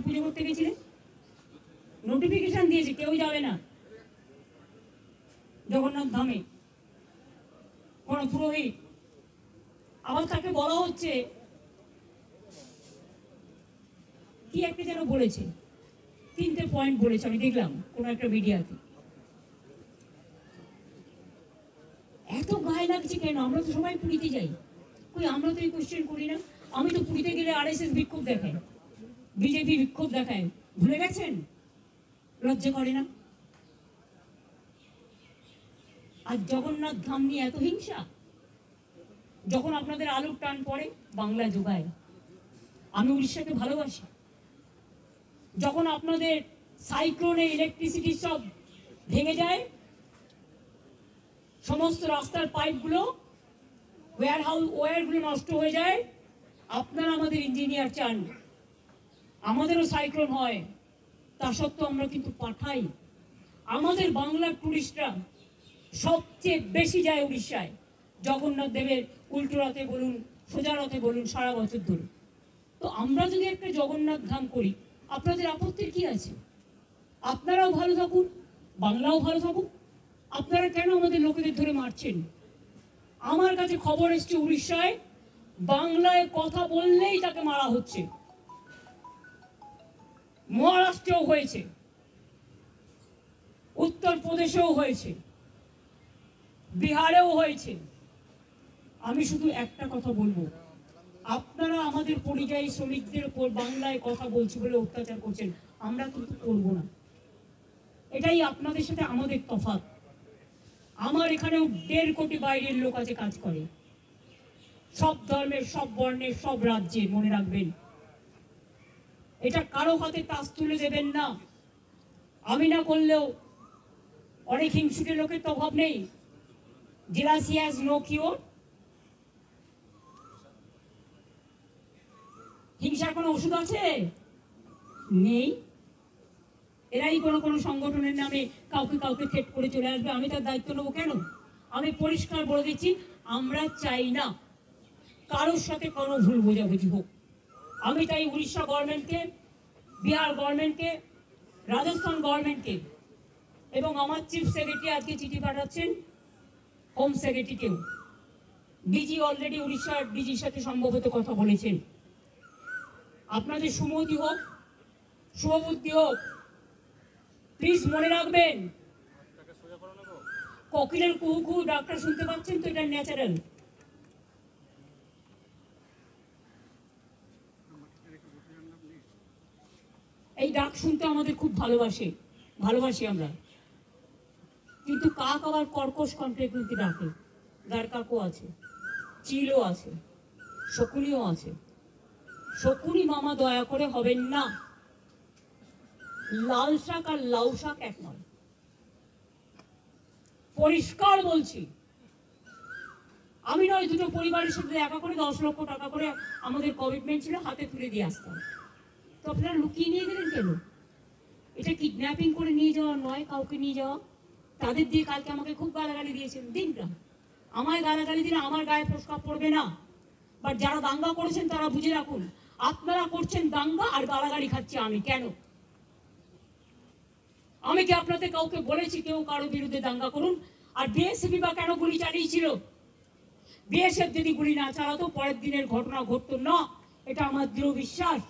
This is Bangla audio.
পুজো করতে গেছিলেন? নোটিফিকেশন দিয়েছে কেউ যাবে না জগন্নাথ ধামে, কোন পুরোহিত। আবার তাকে বলা হচ্ছে কি একটা যেন বলেছে, 3টে পয়েন্ট বলেছে, আমি দেখলাম কোন একটা মিডিয়াতে। এত গায়ে লাগছে কেন? আমরা তো সবাই পুরীতে যাই, কই আমরা তো এই কোশ্চেন করি না। আমি তো পুরীতে গেলে RSS বিক্ষোভ দেখায়, বিজেপি বিক্ষোভ দেখায়, ভুলে গেছেন? লজ্জা করে না? আর জগন্নাথ ধাম নিয়ে এত হিংসা। যখন আপনাদের আলুর টান পড়ে বাংলা যোগায়। আমি উড়িষ্যাকে ভালোবাসি। যখন আপনাদের সাইক্লোনে ইলেকট্রিসিটি সব ভেঙে যায়, সমস্ত রাস্তার পাইপগুলো, ওয়্যারগুলো নষ্ট হয়ে যায়, আপনারা আমাদের ইঞ্জিনিয়ার চান, আমাদেরও সাইক্লোন হয়, তা সত্ত্বেও আমরা কিন্তু পাঠাই। আমাদের বাংলার টুরিস্টরা সবচেয়ে বেশি যায় উড়িষ্যায়, জগন্নাথ দেবের উল্টো রথে বলুন, সোজা রথে বলুন, সারা বছর ধরে। তো আমরা যদি একটা জগন্নাথ ধাম করি, আপনাদের আপত্তির কি আছে? আপনারাও ভালো থাকুন, বাংলাও ভালো থাকুক। আপনারা কেন আমাদের লোকেদের ধরে মারছেন? আমার কাছে খবর এসছে উড়িষ্যায় বাংলায় কথা বললেই তাকে মারা হচ্ছে। মহারাষ্ট্রেও হয়েছে, উত্তরপ্রদেশেও হয়েছে, বিহারেও হয়েছে। আমি শুধু একটা কথা বলবো, আপনারা আমাদের পরিযায়ী শ্রমিকদের উপর বাংলায় কথা বলছি বলে অত্যাচার করছেন, আমরা কিন্তু করব না। এটাই আপনাদের সাথে আমাদের তফাৎ। আমার এখানেও 1.5 কোটি বাইরের লোক আছে, কাজ করে, সব ধর্মের, সব বর্ণের, সব রাজ্যের। মনে রাখবেন, এটা কারো হাতে তাস তুলে দেবেন না। আমি না করলেও অনেক হিংসুটে লোকের তো অভাব নেই। Jealousy has no cure. হিংসার কোনো ওষুধ আছে? নেই। এরাই কোনো সংগঠনের নামে কাউকে কাউকে থ্রেট করে চলে আসবে, আমি তার দায়িত্ব নেবো কেন? আমি পরিষ্কার বলে দিচ্ছি, আমরা চাই না কারোর সাথে কোনো ভুল বোঝাবুঝি হোক। আমি চাই উড়িষ্যা গভর্নমেন্টকে, বিহার গভর্নমেন্টকে, রাজস্থান গভর্নমেন্টকে, এবং আমার চিফ সেক্রেটারি আজকে চিঠি পাঠাচ্ছেন হোম সেক্রেটারিকেও। ডিজি অলরেডি উড়িষ্যার ডিজির সাথে সম্ভবত কথা বলেছেন। আপনাদের সুমতি হোক, শুভবুদ্ধি হোক। প্লিজ মনে রাখবেন, কোকিলের কুহু কুহু ডাক্তার শুনতে পাচ্ছেন তো, এটা ন্যাচারাল। এই ডাক শুনতে আমাদের খুব ভালোবাসি আমরা। কিন্তু কাক আবার কর্কশ কণ্ঠে কিন্তু ডাকে। দ্বারকাকও আছে, চিলও আছে, শকুনিও আছে। শকুনি মামা দয়া করে হবেন না। লাল শাক আর লাউ শাক এক নয়, পরিষ্কার বলছি। আমি নয়, দুটো পরিবারের সাথে দেখা করে 10 লক্ষ টাকা করে আমাদের কমিটমেন্ট ছিল, হাতে তুলে দিয়ে আসতাম। তো আপনারা লুকিয়ে নিয়ে গেলেন কেন? এটা কিডন্যাপিং করে নিয়ে যাওয়া নয়, কাউকে নিয়ে যাওয়া। তাদের দিয়ে কালকে আমাকে খুব গালাগালি দিয়েছেন। দিনটা আমায় গালাগালি দিলে আমার গায়ে প্রস্তাব পড়বে না। বাট যারা দাঙ্গা করেছেন তারা বুঝে রাখুন, আপনারা করছেন দাঙ্গা আর গালাগালি খাচ্ছি আমি। কেন? আমি কি আপনাদের কাউকে বলেছি কেউ কারো বিরুদ্ধে দাঙ্গা করুন? আর বিএসএফ বা কেন গুলি চালিয়েছিল? বিএসএফ যদি গুলি না চালাতো পরের দিনের ঘটনা ঘটতো না, এটা আমার দৃঢ় বিশ্বাস।